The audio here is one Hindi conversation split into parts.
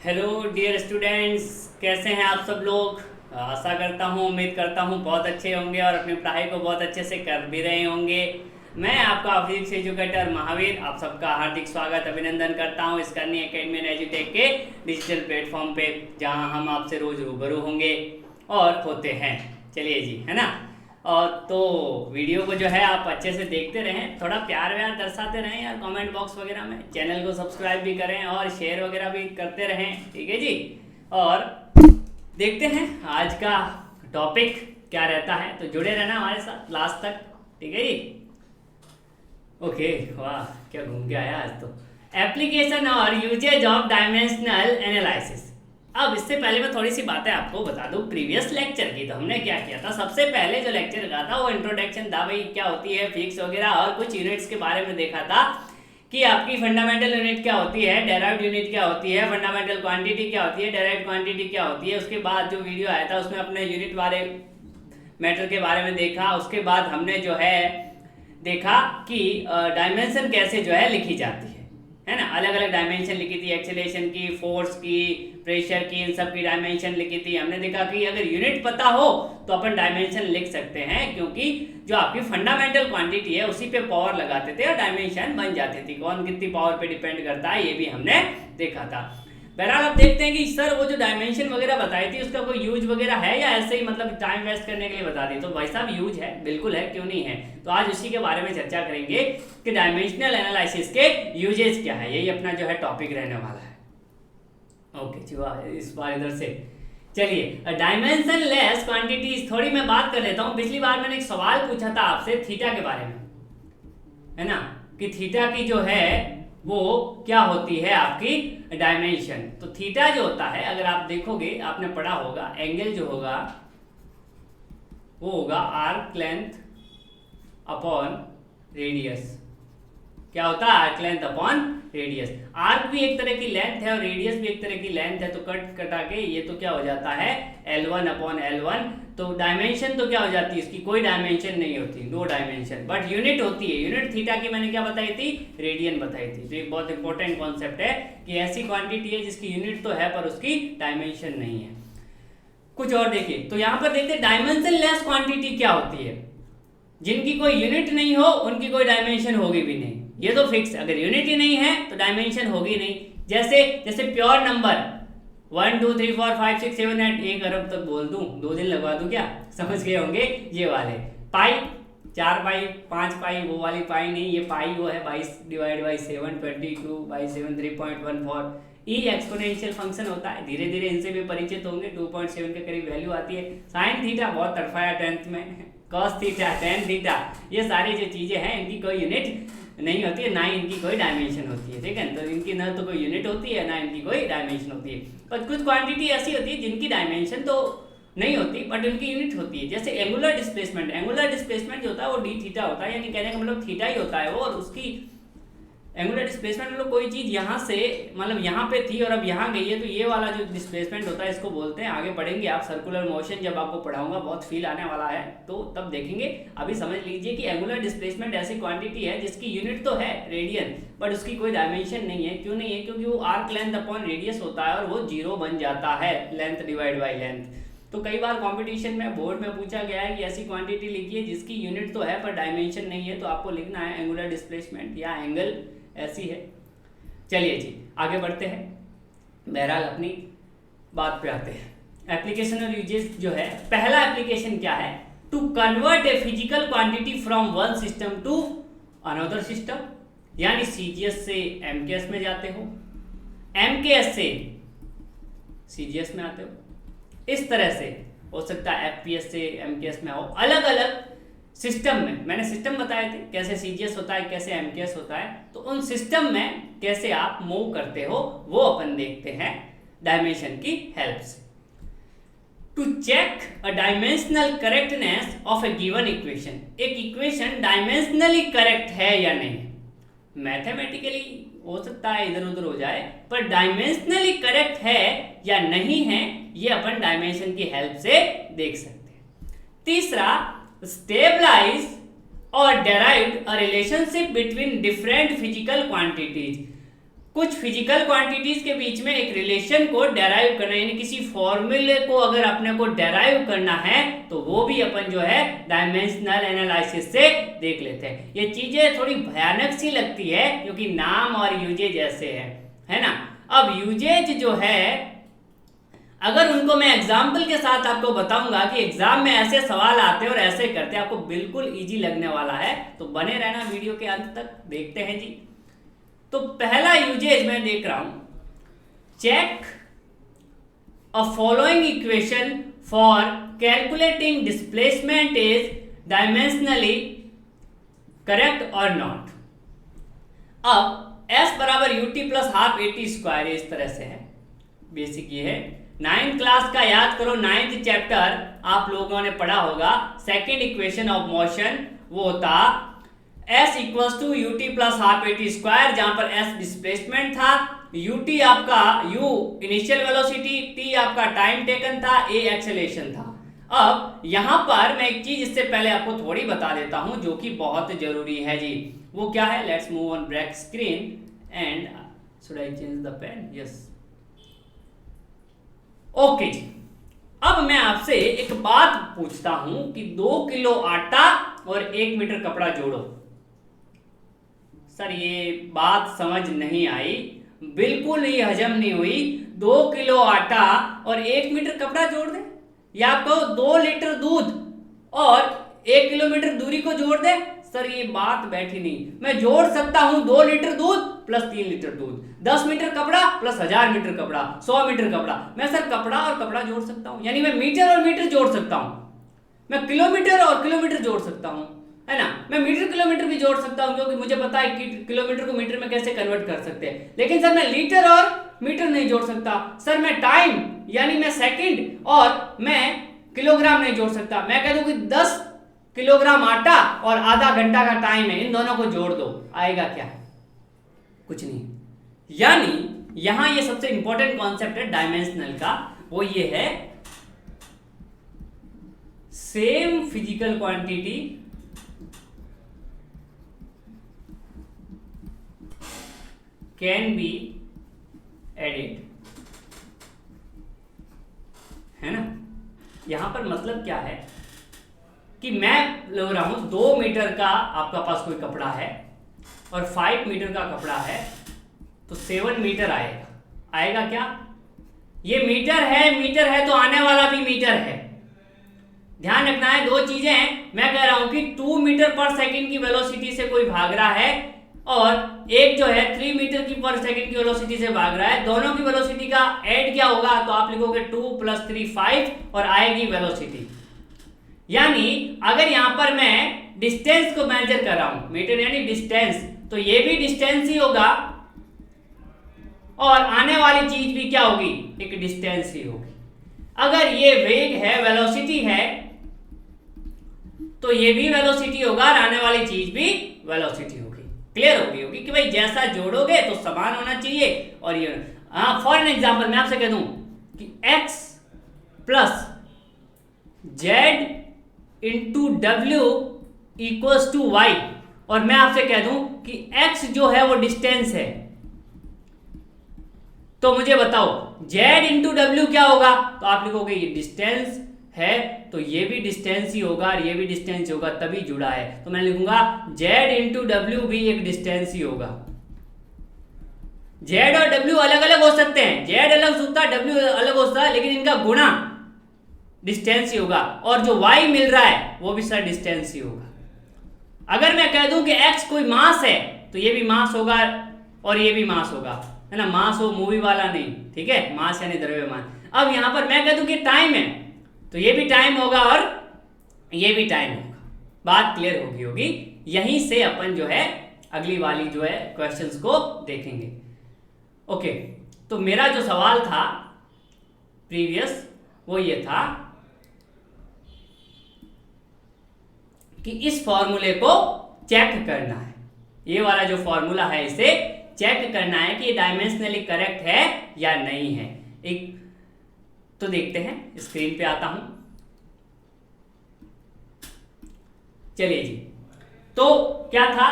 हेलो डियर स्टूडेंट्स, कैसे हैं आप सब लोग। आशा करता हूँ, उम्मीद करता हूँ बहुत अच्छे होंगे और अपनी पढ़ाई को बहुत अच्छे से कर भी रहे होंगे। मैं आपका फिजिक्स एजुकेटर महावीर आप सबका हार्दिक स्वागत अभिनंदन करता हूँ इस करनी एकेडमी एंड एजुटेक के डिजिटल प्लेटफॉर्म पे, जहाँ हम आपसे रोज रूबरू होंगे और होते हैं। चलिए जी, है ना। और तो वीडियो को जो है आप अच्छे से देखते रहें, थोड़ा प्यार व्यार दर्शाते रहें यार कमेंट बॉक्स वगैरह में, चैनल को सब्सक्राइब भी करें और शेयर वगैरह भी करते रहें, ठीक है जी। और देखते हैं आज का टॉपिक क्या रहता है, तो जुड़े रहना हमारे साथ लास्ट तक, ठीक है जी। ओके, वाह क्या घूम के आया आज तो। एप्लीकेशन और यूजेज ऑफ डायमेंशनल एनालिसिस। अब इससे पहले मैं थोड़ी सी बातें आपको बता दूं प्रीवियस लेक्चर की। तो हमने क्या किया था, सबसे पहले जो लेक्चर का था वो इंट्रोडक्शन था, भाई क्या होती है फिजिक्स वगैरह, और कुछ यूनिट्स के बारे में देखा था कि आपकी फंडामेंटल यूनिट क्या होती है, डेराइव्ड यूनिट क्या होती है, फंडामेंटल क्वांटिटी क्या होती है, डेराइव्ड क्वांटिटी क्या होती है। उसके बाद जो वीडियो आया था उसमें अपने यूनिट वाले मैटर के बारे में देखा। उसके बाद हमने जो है देखा कि डायमेंशन कैसे जो है लिखी जाती है ना। अलग अलग डायमेंशन लिखी थी, एक्सेलरेशन की, फोर्स की, प्रेशर की, इन सब की डायमेंशन लिखी थी। हमने देखा कि अगर यूनिट पता हो तो अपन डायमेंशन लिख सकते हैं, क्योंकि जो आपकी फंडामेंटल क्वांटिटी है उसी पे पावर लगाते थे और डायमेंशन बन जाती थी। कौन कितनी पावर पे डिपेंड करता है ये भी हमने देखा था। बहरहाल अब देखते हैं कि सर वो जो डायमेंशन वगैरह बताई थी उसका कोई यूज वगैरह है या ऐसे ही मतलब टाइम वेस्ट करने के लिए बता दी। तो भाई साहब यूज है, बिल्कुल है, क्यों नहीं है। तो आज उसी के बारे में चर्चा करेंगे कि डायमेंशनल एनालिसिस के यूजेस क्या है। यही अपना जो है टॉपिक रहने वाला है। ओके जी, वाह, इस बार इधर से चलिए। डायमेंशन लेस क्वांटिटीज थोड़ी मैं बात कर लेता हूँ। पिछली बार मैंने एक सवाल पूछा था आपसे थीटा के बारे में, है ना, कि थीटा की जो है वो क्या होती है आपकी डायमेंशन। तो थीटा जो होता है, अगर आप देखोगे, आपने पढ़ा होगा, एंगल जो होगा वो होगा आर्क लेंथ अपॉन रेडियस। क्या होता है, arc length upon radius. Arc भी एक तरह की लेंथ है और रेडियस भी एक तरह की लेंथ है, तो कट कटा के ये तो क्या हो जाता है L1 अपॉन L1। तो डायमेंशन तो क्या हो जाती है, इसकी कोई डायमेंशन नहीं होती, नो डायमेंशन, बट यूनिट होती है। यूनिट थीटा की मैंने क्या बताई थी, रेडियन बताई थी। तो एक बहुत इंपॉर्टेंट कॉन्सेप्ट है कि ऐसी क्वांटिटी है जिसकी यूनिट तो है पर उसकी डायमेंशन नहीं है। कुछ और देखिए, तो यहां पर देखते डायमेंशन लेस क्वांटिटी क्या होती है। जिनकी कोई यूनिट नहीं हो उनकी कोई डायमेंशन होगी भी नहीं, ये तो फिक्स। अगर यूनिट ही नहीं है तो डायमेंशन होगी नहीं। जैसे जैसे प्योर नंबर 1 2 3 4 5 6 7 8, 1 अरब तक बोल दूं, 2 दिन लगवा दूं क्या, समझ गए होंगे ये वाले। पाई 4 पाई 5 पाई, वो वाली पाई नहीं, ये पाई वो है 22 divide by 7 22/7 3.14। E exponential function होता है, धीरे धीरे इनसे भी परिचित होंगे। 2.7 के करीब वैल्यू आती है। साइन थीटा बहुत तड़फाया 10th में, कॉस थीटा, टेन थीटा, ये सारी जो चीजें हैं इनकी कोई यूनिट नहीं होती है, ना ही इनकी कोई डायमेंशन होती है, ठीक है। तो इनकी ना तो कोई यूनिट होती है ना इनकी कोई डायमेंशन होती है। पर कुछ क्वांटिटी ऐसी होती है जिनकी डायमेंशन तो नहीं होती बट उनकी यूनिट होती है। जैसे एंगुलर डिस्प्लेसमेंट, एंगुलर डिस्प्लेसमेंट जो होता है वो डी थीटा होता है, यानी कहने का मतलब थीटा ही होता है वो। और उसकी एंगुलर डिस्प्लेसमेंट मतलब कोई चीज यहाँ से मतलब यहाँ पे थी और अब यहाँ गई है, तो ये वाला जो डिस्प्लेसमेंट होता है इसको बोलते हैं। आगे पढ़ेंगे आप सर्कुलर मोशन, जब आपको पढ़ाऊंगा बहुत फील आने वाला है तो तब देखेंगे। अभी समझ लीजिए कि एंगुलर डिस्प्लेसमेंट ऐसी क्वांटिटी है जिसकी यूनिट तो है रेडियन, बट उसकी कोई डायमेंशन नहीं है। क्यों नहीं है, क्योंकि वो आर्क लेंथ अपॉन रेडियस होता है और वो जीरो बन जाता है, लेंथ डिवाइड बाई लेंथ। तो कई बार कंपटीशन में बोर्ड में पूछा गया है कि ऐसी क्वांटिटी लिखिए जिसकी यूनिट तो है पर डायमेंशन नहीं है, तो आपको लिखना है एंगुलर डिस्प्लेसमेंट या एंगल ऐसी है। चलिए जी आगे बढ़ते हैं। बहरहाल अपनी बात पे आते हैं। एप्लीकेशन और यूजेस जो है, पहला एप्लीकेशन क्या है, to convert a physical quantity from one system to another system. यानी सीजीएस से एमकेएस में जाते हो, एमकेएस से सीजीएस में आते हो, इस तरह से हो सकता है एफपीएस से एमकेएस में आओ, अलग अलग सिस्टम में। मैंने सिस्टम बताए थे, कैसे सीजीएस होता है, कैसे एमकेएस होता है, तो उन सिस्टम में कैसे आप मूव करते हो वो अपन देखते हैं डायमेंशन की हेल्प से। To check a dimensional correctness of a given equation, एक इक्वेशन डायमेंशनली करेक्ट है या नहीं। मैथमेटिकली हो सकता है इधर उधर हो जाए, पर डायमेंशनली करेक्ट है या नहीं है ये अपन डायमेंशन की हेल्प से देख सकते हैं। तीसरा, स्टेबलाइज और derived a relationship between different physical quantities. कुछ फिजिकल क्वांटिटीज के बीच में एक रिलेशन को डेराइव करना, यानी किसी फॉर्मूले को अगर अपने को डेराइव करना है तो वो भी अपन जो है डायमेंशनल एनालिसिस से देख लेते हैं। ये चीजें थोड़ी भयानक सी लगती है क्योंकि नाम और यूजेज ऐसे है ना। अब यूजेज जो है अगर उनको मैं एग्जाम्पल के साथ आपको बताऊंगा कि एग्जाम में ऐसे सवाल आते हैं और ऐसे करते हैं, आपको बिल्कुल इजी लगने वाला है, तो बने रहना वीडियो के अंत तक। देखते हैं जी। तो पहला यूजेज मैं देख रहा हूं, check a following equation for calculating displacement is dimensionally correct और नॉट। अब एस बराबर UT plus half AT square इस तरह से है, बेसिक ये है। 9th क्लास का याद करो, 9th चैप्टर आप लोगों ने पढ़ा होगा, सेकेंड इक्वेशन ऑफ मोशन, वो था s equals to UT plus half AT square, जहां पर s डिस्प्लेसमेंट था, ut आपका u इनिशियल वेलोसिटी, t आपका टाइम टेकन था, a एक्सेलरेशन था। अब यहां पर मैं एक चीज इससे पहले आपको थोड़ी बता देता हूं जो कि बहुत जरूरी है जी। वो क्या है? Let's move on black screen and should I change the pen? Yes, okay जी। अब मैं आपसे एक बात पूछता हूं कि 2 किलो आटा और 1 मीटर कपड़ा जोड़ो। सर ये बात समझ नहीं आई, बिल्कुल ही हजम नहीं हुई। 2 किलो आटा और 1 मीटर कपड़ा जोड़ दे, या आप कहो 2 लीटर दूध और 1 किलोमीटर दूरी को जोड़ दे। सर ये बात बैठी नहीं। मैं जोड़ सकता हूं 2 लीटर दूध प्लस 3 लीटर दूध, 10 मीटर कपड़ा प्लस 1000 मीटर कपड़ा, 100 मीटर कपड़ा। मैं सर कपड़ा और कपड़ा जोड़ सकता हूं, यानी मैं मीटर और मीटर जोड़ सकता हूं, मैं किलोमीटर और किलोमीटर जोड़ सकता हूं, है ना। मैं मीटर किलोमीटर भी जोड़ सकता हूं क्योंकि मुझे पता है कि किलोमीटर को मीटर में कैसे कन्वर्ट कर सकते हैं। लेकिन सर मैं लीटर और मीटर नहीं जोड़ सकता। सर मैं टाइम यानी मैं सेकंड और मैं किलोग्राम नहीं जोड़ सकता। मैं कह दूं कि 10 किलोग्राम आटा और आधा घंटा का टाइम है, इन दोनों को जोड़ दो, आएगा क्या? कुछ नहीं। यानी यहां ये सबसे इंपॉर्टेंट कॉन्सेप्ट है डायमेंशनल का, वो ये है same physical quantity can be added, है ना। यहां पर मतलब क्या है कि मैं ले रहा हूं 2 मीटर का आपका पास कोई कपड़ा है और 5 मीटर का कपड़ा है, तो 7 मीटर आएगा। आएगा क्या? ये मीटर है तो आने वाला भी मीटर है। ध्यान रखना है, दो चीजें हैं। मैं कह रहा हूं कि 2 मीटर पर सेकंड की वेलोसिटी से कोई भाग रहा है और एक जो है 3 मीटर की पर सेकंड की वेलोसिटी से भाग रहा है। दोनों की वेलोसिटी का ऐड क्या होगा? तो आप लिखोगे 2 + 3 5 और आएगी वेलोसिटी। यानी अगर यहां पर मैं डिस्टेंस को मेजर कर रहा हूं, मीटर यानी डिस्टेंस, तो ये भी डिस्टेंस ही होगा और आने वाली चीज भी क्या होगी? एक डिस्टेंस ही होगी। अगर ये वेग है, वेलोसिटी है, तो ये भी वेलोसिटी होगा और आने वाली चीज भी वेलोसिटी होगी। क्लियर होगी कि भाई जैसा जोड़ोगे तो समान होना चाहिए। और ये फॉर एन एग्जांपल मैं आपसे कह दूं कि x plus Z into W equals to Y, और मैं आपसे कह दूं कि x जो है वो डिस्टेंस है, तो मुझे बताओ z इंटू डब्ल्यू क्या होगा? तो आप लिखोगे ये डिस्टेंस है तो ये भी डिस्टेंस ही होगा और ये भी डिस्टेंस ही होगा, तभी जुड़ा है। तो मैं लिखूंगा z इंटू डब्ल्यू भी एक डिस्टेंस ही होगा। z और w अलग अलग हो सकते हैं, z अलग होता है, w अलग होता है, लेकिन इनका गुणा डिस्टेंस ही होगा और जो y मिल रहा है वो भी सर डिस्टेंस ही होगा। अगर मैं कह दूं कि x कोई मास है तो ये भी मास होगा और ये भी मास होगा, है ना। मास हो मूवी वाला नहीं, ठीक है, मास यानी द्रव्यमान। अब यहां पर मैं कह दूं कि टाइम है तो ये भी टाइम होगा और ये भी टाइम होगा। बात क्लियर होगी। यहीं से अपन जो है अगली वाली जो है क्वेश्चंस को देखेंगे। ओके, तो मेरा जो सवाल था प्रीवियस वो ये था कि इस फॉर्मूले को चेक करना है। ये वाला जो फॉर्मूला है इसे चेक करना है कि ये डायमेंशनली करेक्ट है या नहीं है। एक तो देखते हैं, स्क्रीन पे आता हूं। चलिए जी, तो क्या था,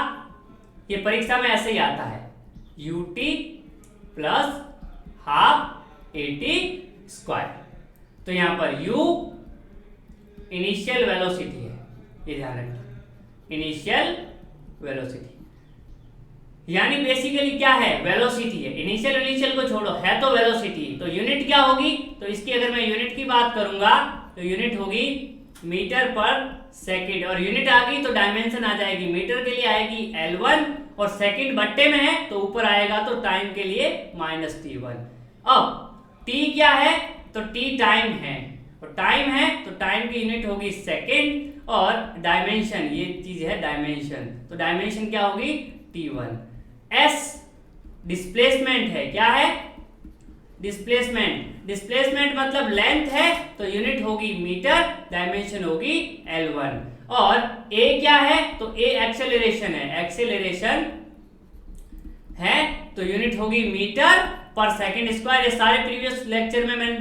ये परीक्षा में ऐसे ही आता है, ut प्लस हाफ AT²। तो यहां पर u इनिशियल वेलोसिटी है, ये ध्यान रखना, इनिशियल वेलोसिटी यानी बेसिकली क्या है, वेलोसिटी है। इनिशियल को छोड़ो, है तो वेलोसिटी। तो यूनिट क्या होगी, तो इसकी अगर मैं यूनिट की बात करूंगा तो यूनिट होगी मीटर पर सेकंड, और यूनिट आ गई तो डायमेंशन आ जाएगी। मीटर के लिए आएगी L1 और सेकंड बट्टे में है तो ऊपर आएगा तो टाइम के लिए -T1। अब T क्या है, तो T टाइम है, और टाइम है तो टाइम की यूनिट होगी सेकंड, और डायमेंशन ये चीज है डायमेंशन, तो डायमेंशन क्या होगी T1। S डिस्प्लेसमेंट है, क्या है डिस्प्लेसमेंट मतलब लेंथ है तो यूनिट होगी मीटर, डायमेंशन होगी L1। और A क्या है, तो A एक्सेलरेशन है तो यूनिट होगी मीटर पर सेकंड स्क्वायर। ये सारे प्रीवियस लेक्चर में मैंने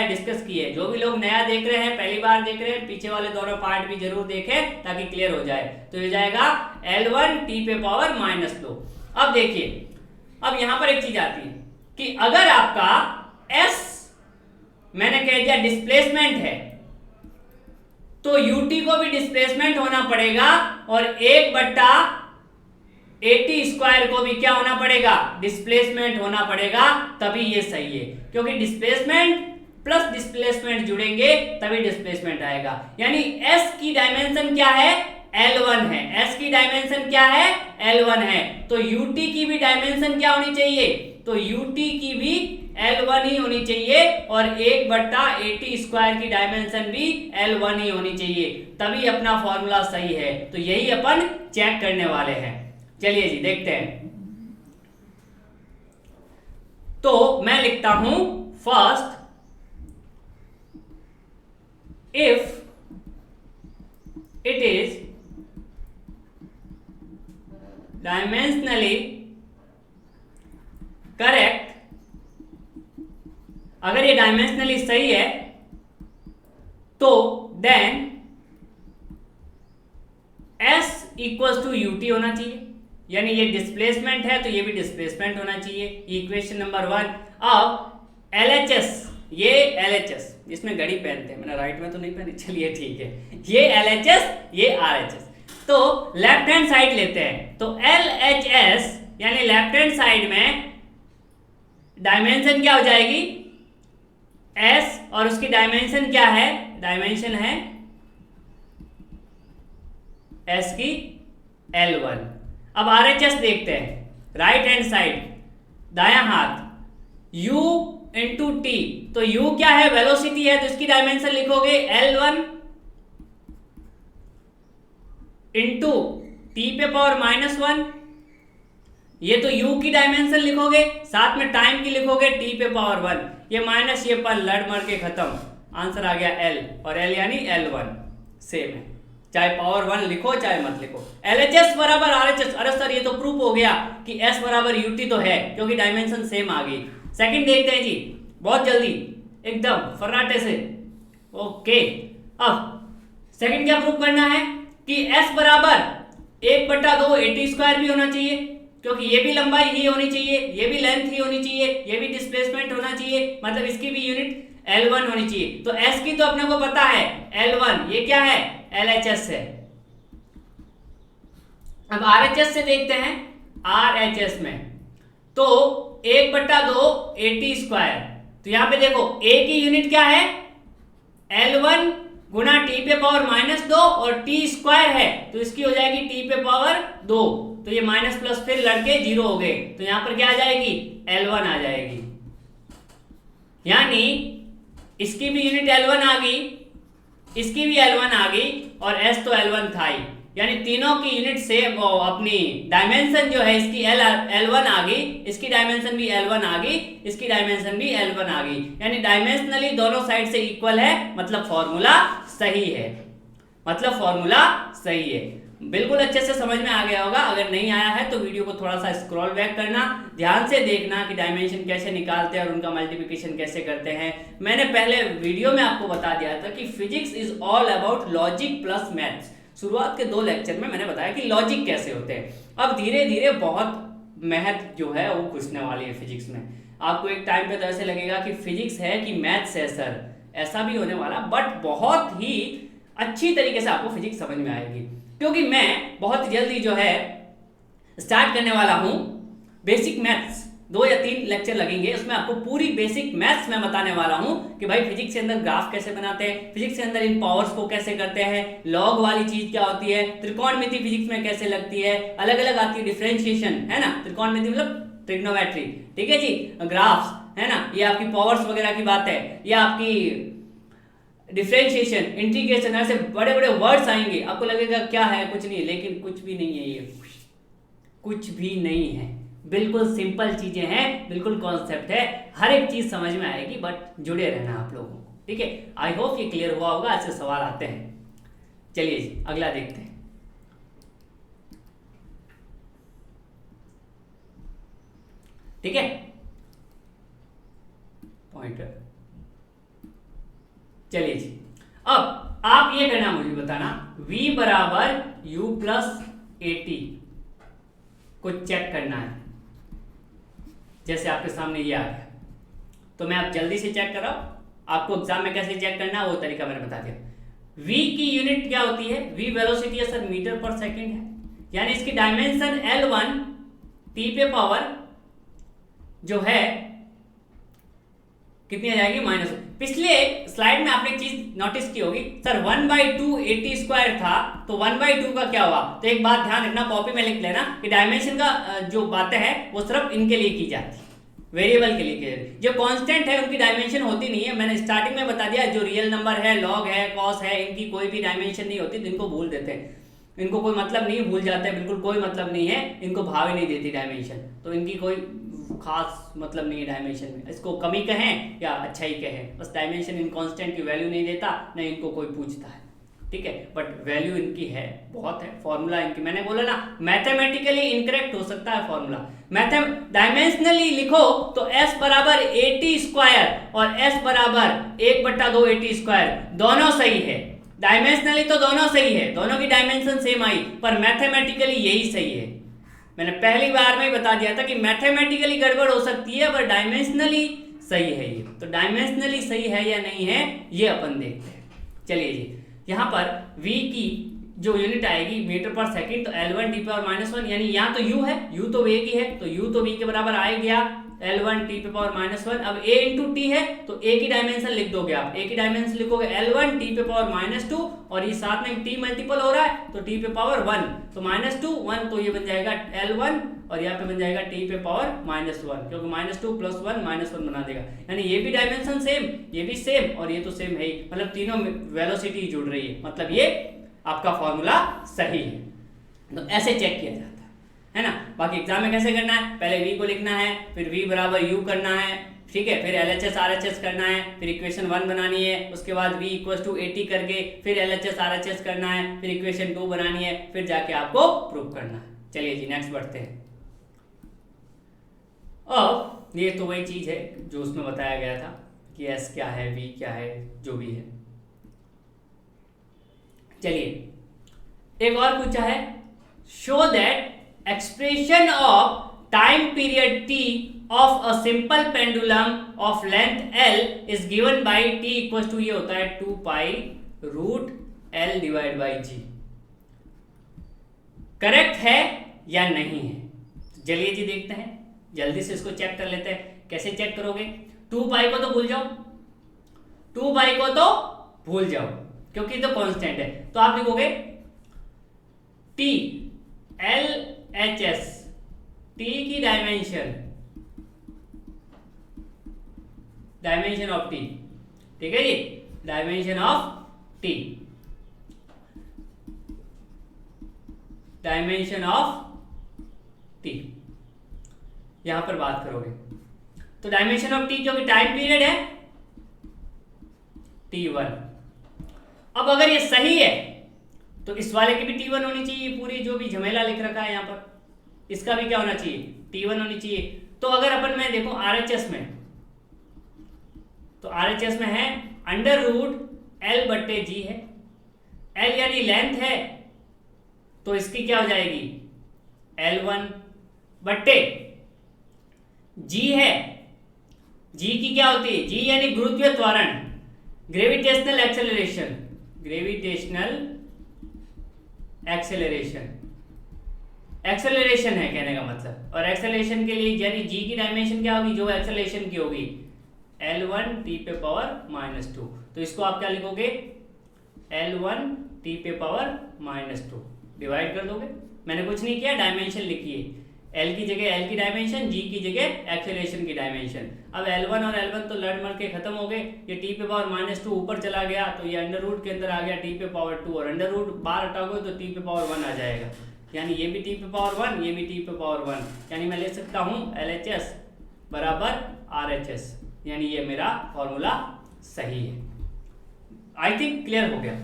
डिस्कस किए। जो भी लोग नया देख रहे हैं, पहली बार देख रहे हैं, पीछे वाले दोनों पार्ट भी जरूर देखें ताकि क्लियर हो जाए। तो ये जाएगा L1 T पे पावर -2। अब देखिए, अब यहां पर एक चीज आती है कि अगर आपका S मैंने कह दिया डिस्प्लेसमेंट है तो UT को भी डिस्प्लेसमेंट होना पड़ेगा, और 1/AT² को भी क्या होना पड़ेगा, डिस्प्लेसमेंट होना पड़ेगा, तभी ये सही है। क्योंकि डिस्प्लेसमेंट प्लस डिस्प्लेसमेंट जुड़ेंगे तभी डिस्प्लेसमेंट आएगा। यानी S की डायमेंशन क्या है, L1 है। S की डायमेंशन क्या है, L1 है। तो UT की भी डायमेंशन क्या होनी चाहिए, तो UT की भी L1 ही होनी चाहिए, और 1/AT² की डायमेंशन भी L1 ही होनी चाहिए, तभी अपना फॉर्मूला सही है। तो यही अपन चेक करने वाले हैं। चलिए जी देखते हैं। तो मैं लिखता हूं first, if it is dimensionally correct, अगर ये डायमेंशनली सही है तो then S equals to UT होना चाहिए, यानी ये डिस्प्लेसमेंट है तो ये भी डिस्प्लेसमेंट होना चाहिए। Equation number 1। अब LHS, ये LHS जिसमें घड़ी पहनते हैं, मैंने राइट में तो नहीं पहनी, चलिए ठीक है, ये LHS ये RHS। तो लेफ्ट हैंड साइड लेते हैं, तो LHS यानी लेफ्ट हैंड साइड में डायमेंशन क्या हो जाएगी S, और उसकी डायमेंशन क्या है, डायमेंशन है S की L1। अब RHS देखते हैं, राइट हैंड साइड दायां हाथ, U इंटू T, तो U क्या है, वेलोसिटी है, तो इसकी डायमेंशन लिखोगे L1 इंटू T पे पावर -1। ये तो U की डायमेंशन लिखोगे, साथ में टाइम की लिखोगे T पे पावर 1। ये माइनस ये पर लड़ मर के खत्म, आंसर आ गया L, और L यानी L1 सेम है, चाहे पावर 1 लिखो चाहे मत लिखो। LHS बराबर RHS, अरे सर ये तो प्रूफ हो गया कि S बराबर UT तो है क्योंकि डायमेंशन सेम आ गई। सेकंड देखते हैं जी, बहुत जल्दी एकदम फर्राटे से। ओके, अब सेकंड क्या प्रूफ करना है कि S बराबर 1/2 AT² भी होना चाहिए, क्योंकि ये भी लंबाई ही होनी चाहिए, ये भी लेंथ ही होनी चाहिए, ये भी डिस्प्लेसमेंट होना चाहिए, मतलब इसकी भी यूनिट L1 होनी चाहिए। तो S की तो अपने को पता है L1, ये क्या है, LHS है। अब RHS से देखते हैं, RHS में तो 1/2 AT², तो यहां पे देखो A की यूनिट क्या है, L1 गुना T पे पावर -2, और T² है तो इसकी हो जाएगी T पे पावर 2, तो ये माइनस प्लस फिर लड़के 0 हो गए, तो यहां पर क्या आ जाएगी, L1 आ जाएगी। यानी इसकी भी यूनिट L1 आ गई, इसकी भी L1 आ गई, और S तो L1 था ही, यानी तीनों की यूनिट से अपनी डायमेंशन जो है, इसकी L1 आ गई, इसकी डायमेंशन भी L1 आ गई, इसकी डायमेंशन भी L1 आ गई, यानी डायमेंशनली दोनों साइड से इक्वल है, मतलब फॉर्मूला सही है, मतलब फॉर्मूला सही है। बिल्कुल अच्छे से समझ में आ गया होगा। अगर नहीं आया है तो वीडियो को थोड़ा सा स्क्रॉल बैक करना, ध्यान से देखना कि डायमेंशन कैसे निकालते हैं और उनका मल्टीप्लिकेशन कैसे करते हैं। मैंने पहले वीडियो में आपको बता दिया था कि physics is all about logic plus maths. शुरुआत के 2 लेक्चर में मैंने बताया कि लॉजिक कैसे होते हैं। अब धीरे धीरे बहुत मेहनत जो है वो घुसने वाली है फिजिक्स में। आपको एक टाइम पे तो ऐसे लगेगा कि फिजिक्स है कि मैथ्स है सर, ऐसा भी होने वाला, बट बहुत ही अच्छी तरीके से आपको फिजिक्स समझ में आएगी, क्योंकि मैं बहुत जल्दी जो है स्टार्ट करने वाला हूं बेसिक मैथ्स। 2 या 3 लेक्चर लगेंगे, उसमें आपको पूरी बेसिक मैथ्स में बताने वाला हूं कि भाई फिजिक्स के अंदर ग्राफ कैसे बनाते हैं, फिजिक्स के अंदर इन पावर्स को कैसे करते हैं, लॉग वाली चीज क्या होती है, त्रिकोणमिति फिजिक्स में कैसे लगती है, अलग अलग आती है, डिफरेंशिएशन है ना, त्रिकोणमिति मतलब ट्रिग्नोमेट्री, ठीक है जी, ग्राफ्स है ना, ये आपकी पावर्स वगैरह की बात है, ये आपकी डिफरेंशिएशन, इंटीग्रेशन, ऐसे बड़े बड़े वर्ड्स आएंगे, आपको लगेगा क्या है, कुछ नहीं, लेकिन कुछ भी नहीं है, ये कुछ भी नहीं है, बिल्कुल सिंपल चीजें हैं, बिल्कुल कॉन्सेप्ट है, हर एक चीज समझ में आएगी, बट जुड़े रहना आप लोगों को, ठीक है। आई होप ये क्लियर हुआ होगा। ऐसे सवाल आते हैं, चलिए जी अगला देखते हैं। ठीक है, पॉइंटर, चलिए जी, अब आप ये करना, मुझे बताना v बराबर u प्लस एटी को चेक करना है। जैसे आपके सामने ये आ गया, तो मैं आप जल्दी से चेक कराओ, आपको एग्जाम में कैसे चेक करना है वो तरीका मैंने बता दिया। v की यूनिट क्या होती है, v वेलोसिटी है सर, मीटर पर सेकंड है, यानी इसकी डायमेंशन L1 t पे पावर जो है कितनी आ जाएगी, -1। पिछले स्लाइड में आपने एक चीज नोटिस की होगी सर, 1/2 एटी स्क्वायर था, तो 1/2 का क्या हुआ, तो एक बात ध्यान रखना, कॉपी में लिख लेना कि डायमेंशन का जो बातें हैं वो सिर्फ इनके लिए की जाती है, वेरिएबल के लिए की जाती है, जो कांस्टेंट है उनकी डायमेंशन होती नहीं है। मैंने स्टार्टिंग में बता दिया, जो रियल नंबर है, लॉग है, कॉस है, इनकी कोई भी डायमेंशन नहीं होती, तो इनको भूल देते हैं, इनको कोई मतलब नहीं, भूल जाते हैं, बिल्कुल कोई मतलब नहीं है, इनको भाव ही नहीं देती डायमेंशन, तो इनकी कोई खास मतलब नहीं है डायमेंशन में, इसको कमी कहें या अच्छा ही कहें, बस डायमेंशन इन कांस्टेंट की वैल्यू नहीं देता, नहीं इनको कोई पूछता है, ठीक है, बट वैल्यू इनकी है, बहुत है, फॉर्मूला इनकी, मैंने बोला ना मैथमेटिकली इनकरेक्ट हो सकता है फॉर्मूला, डायमेंशनली लिखो तो s बराबर एटी स्क्वायर और s बराबर 1/2 एटी स्क्वायर, दोनों सही है, डायमेंशनली तो दोनों सही है, दोनों की डायमेंशन सेम आई, पर मैथमेटिकली यही सही है। मैंने पहली बार में ही बता दिया था कि मैथमेटिकली गड़बड़ हो सकती है, पर डायमेंशनली सही है ये, तो डायमेंशनली सही है या नहीं है ये अपन देखते हैं। चलिए जी, यहाँ पर v की जो यूनिट आएगी मीटर पर सेकंड, तो L1 t पावर -1, यानी यहाँ तो u है, u तो a की है, तो u तो v के बराबर आ गया, L1 t पे पावर -1। अब a इंटू टी है, तो a की डायमेंशन लिख दोगे आप, a की डायमेंशन लिखोगे L1 t पे पावर -2, और ये साथ में t मल्टीपल हो रहा है, तो t पे पावर 1, तो -2 1, तो ये बन जाएगा L1, और यहाँ पे बन जाएगा t पे पावर -1, क्योंकि -2 + 1 -1 बना देगा, यानी ये भी डायमेंशन सेम, ये भी सेम, और ये तो सेम है ही, मतलब तीनों वेलोसिटी जुड़ रही है, मतलब ये आपका फॉर्मूला सही है। तो ऐसे चेक किया जाता है ना। बाकी एग्जाम में कैसे करना है, पहले v को लिखना है, फिर v बराबर u करना है, ठीक है, फिर LHS RHS करना है, फिर इक्वेशन 1 बनानी है, उसके बाद v = 80 करके फिर LHS RHS करना है, फिर इक्वेशन 2 बनानी है, फिर जाके आपको प्रूव करना है। चलिए जी नेक्स्ट बढ़ते हैं। अब ये तो वही चीज है जो उसमें बताया गया था कि s क्या है, v क्या है, जो भी है। चलिए एक और पूछा है, show that expression of time period t of a simple pendulum of length l is given by t = ये होता है 2 pi root l divide by g। Correct है या नहीं है, चलिए जी देखते हैं, जल्दी से इसको चेक कर लेते हैं। कैसे चेक करोगे, 2 पाई को तो भूल जाओ, 2 पाई को तो भूल जाओ क्योंकि तो कांस्टेंट है, तो आप लिखोगे t LHS, t की डायमेंशन ऑफ t, ठीक है जी, dimension of t, dimension of t, यहां पर बात करोगे तो डायमेंशन ऑफ t क्योंकि टाइम पीरियड है t1। अब अगर ये सही है तो इस वाले की भी t1 होनी चाहिए, पूरी जो भी झमेला लिख रखा है यहाँ पर इसका भी क्या होना चाहिए, t1 होनी चाहिए। तो अगर अपन में देखो RHS में, तो RHS में है √L/g है, L यानी लेंथ है, तो इसकी क्या हो जाएगी L1 बट्टे जी है, जी की क्या होती है, जी यानी गुरुत्वीय त्वरण, gravitational acceleration, gravitational acceleration, acceleration है कहने का मतलब। और एक्सेलरेशन के लिए यानी जी की डायमेंशन क्या होगी, जो एक्सेलरेशन की होगी L1 टी पे पावर -2। तो इसको आप क्या लिखोगे, L1 टी पे पावर -2 डिवाइड कर दोगे। मैंने कुछ नहीं किया, डायमेंशन लिखिए, L की जगह L की डायमेंशन, G की जगह एक्सेलरेशन की डायमेंशन। अब L1 और L1 तो लड़ मड़ के खत्म हो गए, ये टी पे पावर -2 ऊपर चला गया तो ये अंडर रूट के अंदर आ गया टी पे पावर 2, और अंडर रूट बाहर हटाओगे तो टी पे पावर 1 आ जाएगा, यानी ये भी टी पे पावर 1, ये भी टी पे पावर 1, यानी मैं ले सकता हूँ LHS बराबर RHS, यानी ये मेरा फॉर्मूला सही है। आई थिंक क्लियर हो गया।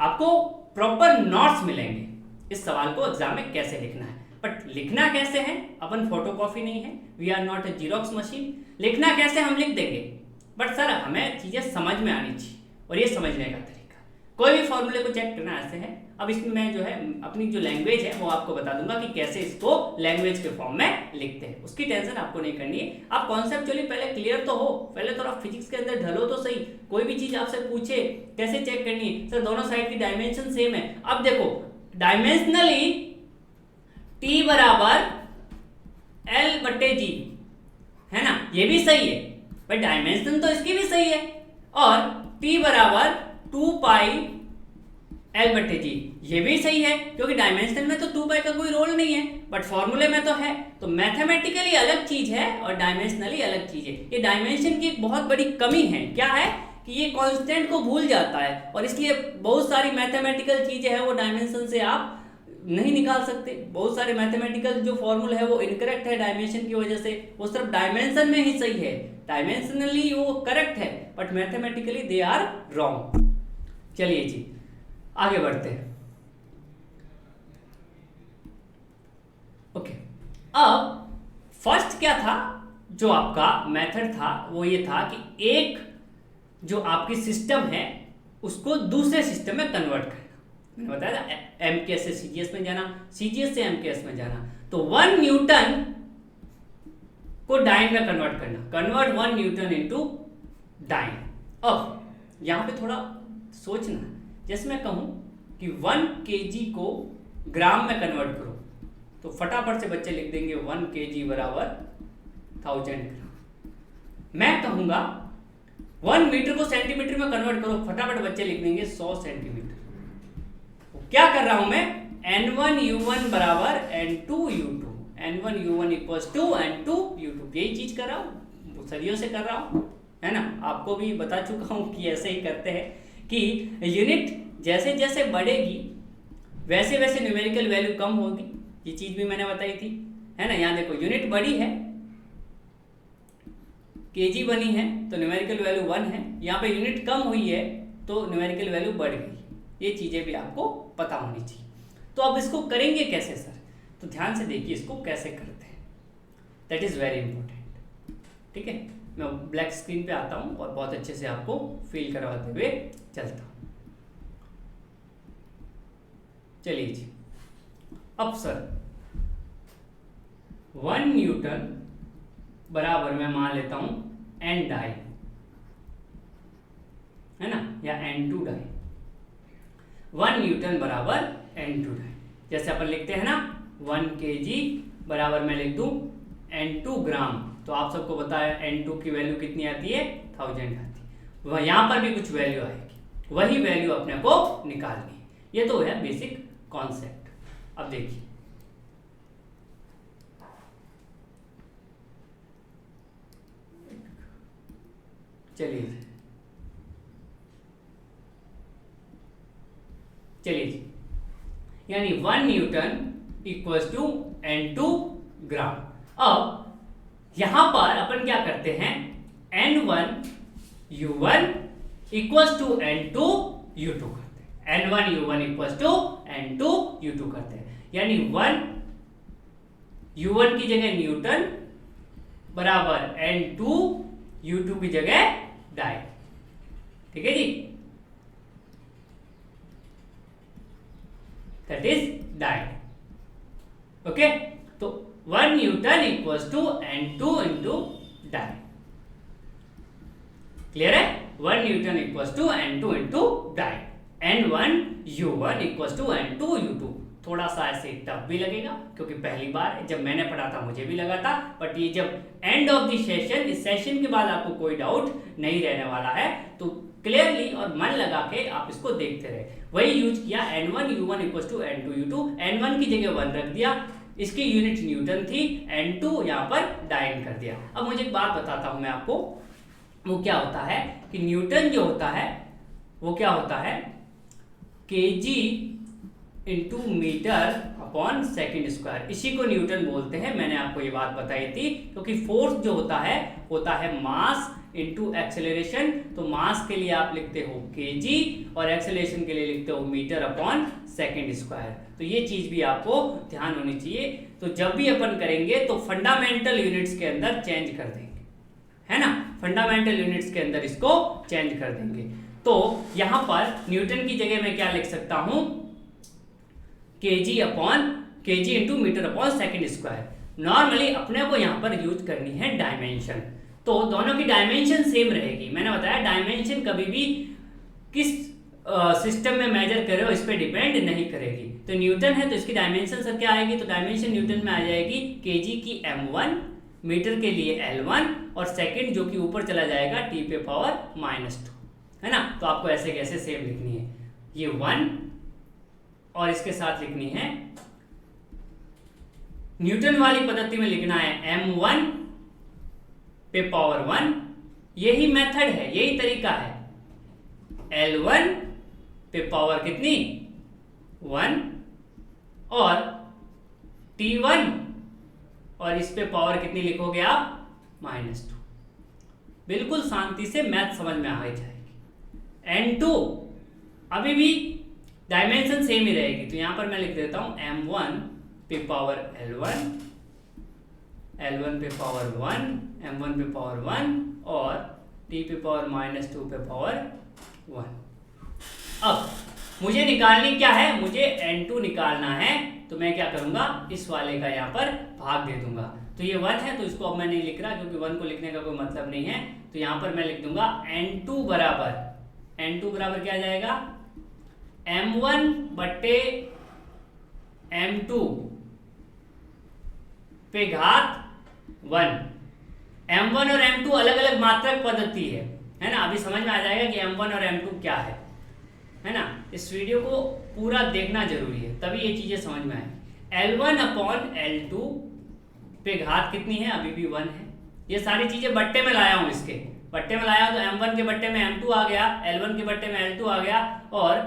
आपको प्रॉपर नोट्स मिलेंगे इस सवाल को एग्जाम में कैसे लिखना है, बट लिखना कैसे है, अपन फोटोकॉपी नहीं है, we are not a xerox machine. लिखना कैसे हम लिख देंगे, बट सर हमें चीजें समझ में आनी चाहिए, और ये समझने का तरीका, कोई भी फॉर्मूले को चेक करना ऐसे है। अब इसमें मैं जो है अपनी जो लैंग्वेज है वो आपको बता दूंगा कि कैसे इसको लैंग्वेज के फॉर्म में लिखते हैं, उसकी टेंशन आपको नहीं करनी है। आप कॉन्सेप्चुअली पहले क्लियर तो हो, पहले थोड़ा फिजिक्स के अंदर ढलो तो सही। कोई भी चीज आपसे पूछे कैसे चेक करनी है, सर दोनों साइड की डायमेंशन सेम है। अब देखो डायमेंशनली T बराबर L/G है ना, ये भी सही है, पर डायमेंशन तो इसकी भी सही है, और T बराबर 2 पाई L/G ये भी सही है, क्योंकि डायमेंशन में तो 2 पाई का कोई रोल नहीं है, बट फॉर्मूले में तो है। तो मैथमेटिकली अलग चीज है और डायमेंशनली अलग चीज है। ये डायमेंशन की एक बहुत बड़ी कमी है, क्या है कि ये कांस्टेंट को भूल जाता है, और इसलिए बहुत सारी मैथमेटिकल चीजें हैं वो डायमेंशन से आप नहीं निकाल सकते। बहुत सारे मैथमेटिकल जो फॉर्मूला है वो इनकरेक्ट है डायमेंशन की वजह से, वो सिर्फ डायमेंशन में ही सही है, डायमेंशनली वो करेक्ट है, but mathematically they are wrong. चलिए जी आगे बढ़ते हैं। ओके, अब फर्स्ट क्या था जो आपका मेथड था, वो ये था कि एक जो आपकी सिस्टम है उसको दूसरे सिस्टम में कन्वर्ट करना। मैंने बताया था एमकेएस से सीजीएस में जाना, सीजीएस से एमकेएस में जाना, तो 1 न्यूटन को डाइन में कन्वर्ट करना, कन्वर्ट 1 न्यूटन इनटू डाइन। अब यहां पे थोड़ा सोचना, जैसे मैं कहूं कि 1 केजी को ग्राम में कन्वर्ट करो, तो फटाफट से बच्चे लिख देंगे 1 केजी बराबर 1000 ग्राम। मैं कहूंगा 1 मीटर को सेंटीमीटर में कन्वर्ट करो, फटाफट बच्चे लिख देंगे 100 सेंटीमीटर। क्या कर रहा हूं मैं, N1U1 बराबर N2U2, N1U1 equals to N2U2, यही चीज कर रहा हूं, सदियों से कर रहा हूं, है ना। आपको भी बता चुका हूं कि ऐसे ही करते हैं कि यूनिट जैसे जैसे बढ़ेगी वैसे वैसे न्यूमेरिकल वैल्यू कम होगी, ये चीज भी मैंने बताई थी, है ना। यहाँ देखो यूनिट बढ़ी है, केजी बनी है तो न्यूमेरिकल वैल्यू 1 है, यहाँ पे यूनिट कम हुई है तो न्यूमेरिकल वैल्यू बढ़ गई। ये चीजें भी आपको पता होनी चाहिए। तो अब इसको करेंगे कैसे सर, तो ध्यान से देखिए इसको कैसे करते हैं, दैट इज वेरी इंपॉर्टेंट। ठीक है, मैं ब्लैक स्क्रीन पे आता हूं और बहुत अच्छे से आपको फील करवाते हुए चलता हूं। चलिए जी, अब सर 1 न्यूटन बराबर मैं मान लेता हूं N डाई, है ना, या N2 डाई। 1 न्यूटन बराबर N2 डाई, जैसे अपन लिखते हैं ना 1 kg बराबर मैं लिख दूं N2 ग्राम, तो आप सबको बताया N2 की वैल्यू कितनी आती है, 1000 आती है। वह यहां पर भी कुछ वैल्यू आएगी, वही वैल्यू अपने को निकालनी है। ये तो है बेसिक कॉन्सेप्ट। अब देखिए चलिए जी, यानी 1 न्यूटन इक्वल्स टू N2 ग्राम। अब यहां पर अपन क्या करते हैं, N1U1 इक्वल्स टू N2U2 करते हैं, N1U1 इक्वल्स टू N2U2 करते हैं, यानी 1 U1 की जगह न्यूटन बराबर N2U2 की जगह डाई। ठीक है जी, दैट इज डाई। ओके, तो 1 newton equals to N2 into dyne. Clear है? 1 newton equals to N2 into dyne. N1 U1 equals to N2 U2। थोड़ा सा ऐसे टफ भी लगेगा क्योंकि पहली बार जब मैंने पढ़ा था मुझे भी लगा था, बट ये जब एंड ऑफ द सेशन, इस सेशन के बाद आपको कोई डाउट नहीं रहने वाला है, तो क्लियरली और मन लगा के आप इसको देखते रहे। वही यूज किया, N1 U1 equals to N2 U2। N1 की जगह 1 रख दिया, इसकी यूनिट न्यूटन थी, N2 यहाँ पर डाइन कर दिया। अब मुझे एक बात बताता हूँ मैं आपको, वो क्या होता है कि न्यूटन जो होता है वो क्या होता है, kg into metre upon second square, इसी को न्यूटन बोलते हैं। मैंने आपको ये बात बताई थी, क्योंकि फोर्स जो होता है मास इंटू एक्सेलरेशन। तो मास के लिए आप लिखते हो kg और एक्सेलरेशन के लिए लिखते हो मीटर अपॉन सेकेंड स्क्वायर। तो ये चीज भी आपको ध्यान होनी चाहिए। तो जब भी अपन करेंगे तो फंडामेंटल यूनिट्स के अंदर चेंज कर देंगे, है ना, फंडामेंटल यूनिट्स के अंदर इसको चेंज कर देंगे। तो यहां पर न्यूटन की जगह मैं क्या लिख सकता हूं, kg into metre upon second square. Normally अपने को यहाँ पर यूज करनी है डायमेंशन, तो दोनों की डायमेंशन सेम रहेगी। मैंने बताया डायमेंशन कभी भी किस सिस्टम में मेजर करे हो इस पे डिपेंड नहीं करेगी। तो न्यूटन है तो इसकी डायमेंशन सर क्या आएगी, तो डायमेंशन न्यूटन में आ जाएगी kg की m1, मीटर के लिए L1 और सेकेंड जो कि ऊपर चला जाएगा t पे पावर -2, है ना। तो आपको ऐसे कैसे सेम लिखनी है, ये 1 और इसके साथ लिखनी है, न्यूटन वाली पद्धति में लिखना है m1 पे पावर 1। यही मेथड है, यही तरीका है। L1 पे पावर कितनी 1 और T1 और इस पे पावर कितनी लिखोगे आप -2। बिल्कुल शांति से मैथ समझ में आ जाएगी। N2 अभी भी डायमेंशन सेम ही रहेगी, तो यहां पर मैं लिख देता हूं m1 पे पावर L1, L1 पे पावर 1, m1 पे पावर 1 और t पे पावर -2 पे पावर 1। अब मुझे निकालनी क्या है, मुझे N2 निकालना है, तो मैं क्या करूंगा, इस वाले का यहाँ पर भाग दे दूंगा। तो ये 1 है तो इसको अब मैं नहीं लिख रहा क्योंकि 1 को लिखने का कोई मतलब नहीं है। तो यहाँ पर मैं लिख दूंगा N2 बराबर क्या जाएगा, m1 बट्टे m2 पे घात 1। m1 और m2 अलग अलग मात्रक पद्धति है ना। अभी समझ में आ जाएगा कि m1 और m2 क्या है ना। इस वीडियो को पूरा देखना जरूरी है, तभी ये चीजें समझ में आए। L1 अपॉन L2 पे घात कितनी है, अभी भी 1 है। ये सारी चीजें बट्टे में लाया हूं, इसके बट्टे में लाया हूं, तो m1 के बट्टे में m2 आ गया, L1 के बट्टे में L2 आ गया और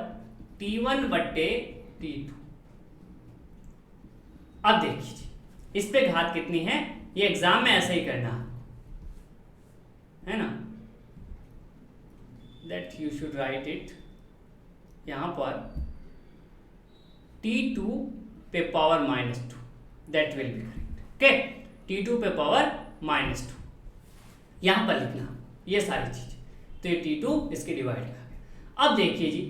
T1 बट्टे T2। अब देखिए इस पे घात कितनी है, ये एग्जाम में ऐसे ही करना है ना, that you should write it. यहां पर T2 पे power -2, that will be correct. Okay, T2 पे पावर -2 यहां पर लिखना ये सारी चीजें। तो ये T2 इसके डिवाइड कर गया। अब देखिए जी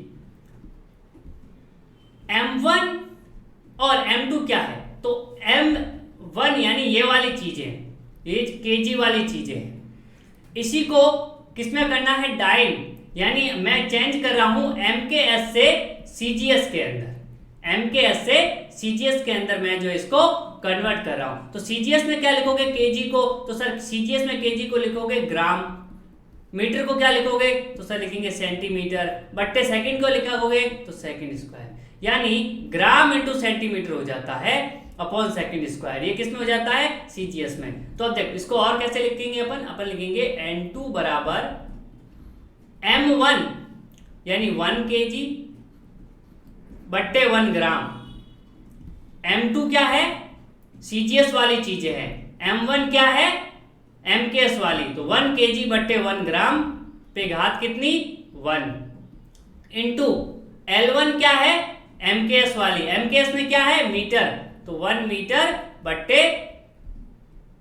M1 और M2 क्या है, तो M1 यानी ये वाली चीजें, ये kg वाली चीजें, इसी को किसमें करना है, डाइन, यानी मैं चेंज कर रहा हूं MKS से CGS के अंदर, MKS से CGS के अंदर मैं जो इसको कन्वर्ट कर रहा हूं। तो CGS में क्या लिखोगे, kg को, तो सर CGS में kg को लिखोगे ग्राम, मीटर को क्या लिखोगे, तो सर लिखेंगे सेंटीमीटर, बट्टे सेकंड को लिखोगे तो सेकंड स्क्वायर, यानी ग्राम इंटू सेंटीमीटर हो जाता है अपॉन सेकंड स्क्वायर। ये किस में हो जाता है, CGS में। तो अब देखो इसको और कैसे लिखेंगे, अपन लिखेंगे N2 बराबर M1 यानी 1 kg बट्टे 1 ग्राम। M2 क्या है, CGS वाली चीजें है, M1 क्या है, MKS वाली, तो 1 kg बट्टे 1 ग्राम पे घात कितनी 1 इंटू L1 क्या है, MKS वाली, MKS में क्या है मीटर, तो 1 मीटर बट्टे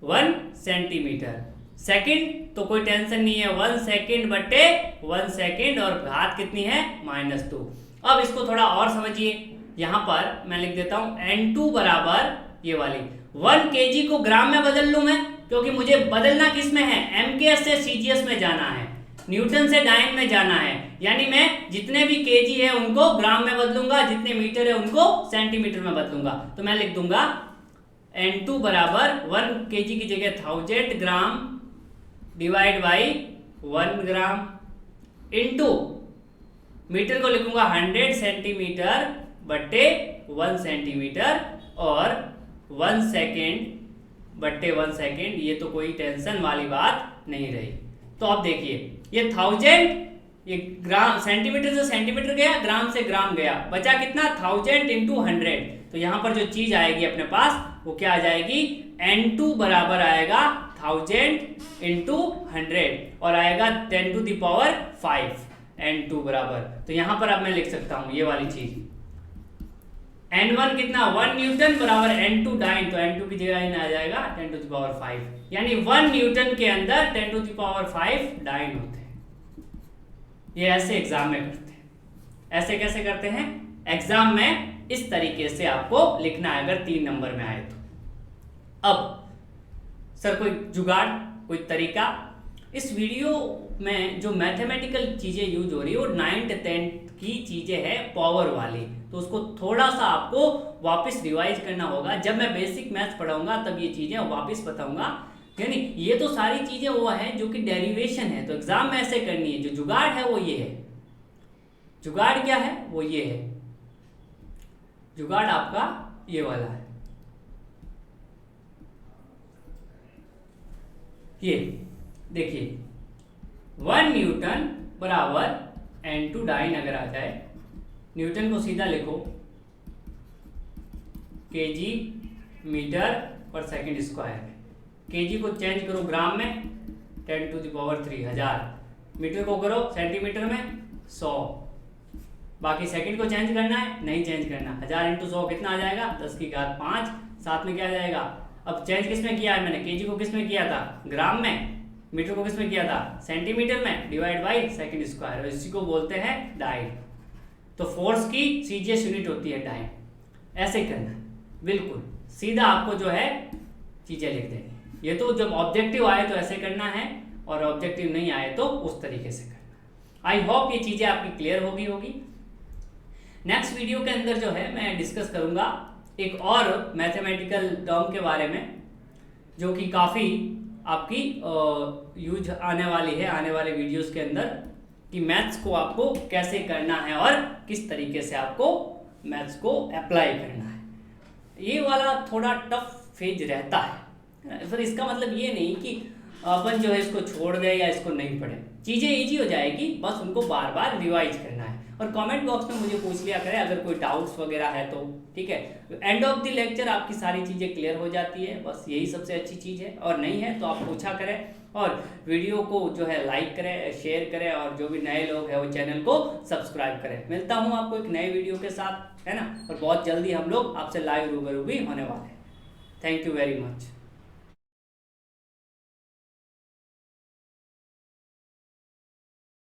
1 सेंटीमीटर। सेकंड तो कोई टेंशन नहीं है, 1 सेकंड बट्टे 1 सेकंड और घात कितनी है -2। अब इसको थोड़ा और समझिए, यहां पर मैं लिख देता हूं N2 बराबर ये वाली 1 केजी को ग्राम में बदल लूं मैं, क्योंकि मुझे बदलना किस में है, एमकेएस से सीजीएस में जाना है, न्यूटन से डाइन में जाना है। यानी मैं जितने भी केजी है उनको ग्राम में बदलूंगा, जितने मीटर है उनको सेंटीमीटर में बदलूंगा। तो मैं लिख दूंगा N2 बराबर 1 केजी की जगह 1000 gram divide by 1 gram into metre को लिखूंगा 100 सेंटीमीटर बटे 1 सेंटीमीटर और 1 सेकेंड बटे 1 सेकेंड। ये तो कोई टेंशन वाली बात नहीं रही। तो अब देखिए ये 1000, ये ग्राम सेंटीमीटर से सेंटीमीटर गया, ग्राम से ग्राम गया, बचा कितना 1000 इंटू 100। तो यहाँ पर जो चीज आएगी अपने पास वो क्या आ जाएगी, N2 बराबर आएगा 1000 इंटू 100 और आएगा 10 टू द पावर 5 N2 बराबर। तो यहाँ पर अब मैं लिख सकता हूँ ये वाली चीज, N1 कितना 1 न्यूटन बराबर N2 डाइन, तो N2 की जगह आ जाएगा 10 टू द पावर 5, यानी 1 न्यूटन के अंदर 10 टू द पावर 5 डाइन होते हैं। ये ऐसे एग्जाम में करते हैं। ऐसे कैसे करते हैं, एग्जाम में इस तरीके से आपको लिखना है अगर 3 नंबर में आए तो। अब सर कोई जुगाड़, कोई तरीका, इस वीडियो में जो मैथमेटिकल चीजें यूज हो रही है वो 9th 10th की चीजें हैं पावर वाली, तो उसको थोड़ा सा आपको वापस रिवाइज करना होगा। जब मैं बेसिक मैथ्स पढ़ाऊंगा तब ये चीजें वापस बताऊंगा। यानी ये तो सारी चीजें वो हैं जो कि डेरिवेशन है, तो एग्जाम में ऐसे करनी है। जो जुगाड़ है वो ये है, जुगाड़ क्या है वो ये है, जुगाड़ आपका ये वाला है। ये देखिए 1 न्यूटन बराबर N2 डाइन अगर आ जाए, न्यूटन को सीधा लिखो केजी मीटर पर सेकंड स्क्वायर, केजी को चेंज करो ग्राम में 10 टू द पावर 3 1000, मीटर को करो सेंटीमीटर में 100, बाकी सेकंड को चेंज करना है नहीं चेंज करना, 1000 इंटू 100 कितना आ जाएगा 10 की घात 5, साथ में क्या आ जाएगा। अब चेंज किस में किया है मैंने, केजी को किस में किया था ग्राम में, मीटर को किस में किया था सेंटीमीटर में, डिवाइड बाई सेकंड स्क्वायर, इसी को बोलते हैं डाइन। तो फोर्स की सीजीएस यूनिट होती है डाइन। ऐसे करना बिल्कुल सीधा, आपको जो है चीजें लिख देंगे। ये तो जब ऑब्जेक्टिव आए तो ऐसे करना है और ऑब्जेक्टिव नहीं आए तो उस तरीके से करना। आई होप ये चीजें आपकी क्लियर होगी। नेक्स्ट वीडियो के अंदर जो है मैं डिस्कस करूंगा एक और मैथमेटिकल टर्म के बारे में, जो कि काफ़ी आपकी यूज आने वाली है आने वाले वीडियोस के अंदर, कि मैथ्स को आपको कैसे करना है और किस तरीके से आपको मैथ्स को अप्लाई करना है। ये वाला थोड़ा टफ फेज रहता है, फिर इसका मतलब ये नहीं कि अपन जो है इसको छोड़ दें या इसको नहीं पढ़ें। चीज़ें ईजी हो जाएगी, बस उनको बार बार रिवाइज करना है। और कमेंट बॉक्स में मुझे पूछ लिया करें अगर कोई डाउट्स वगैरह है तो, ठीक है। एंड ऑफ द लेक्चर आपकी सारी चीज़ें क्लियर हो जाती है, बस यही सबसे अच्छी चीज़ है। और नहीं है तो आप पूछा करें और वीडियो को जो है लाइक करें, शेयर करें, और जो भी नए लोग हैं वो चैनल को सब्सक्राइब करें। मिलता हूँ आपको एक नए वीडियो के साथ, है ना। और बहुत जल्दी हम लोग आपसे लाइव रूबरू भी होने वाले हैं। Thank you very much.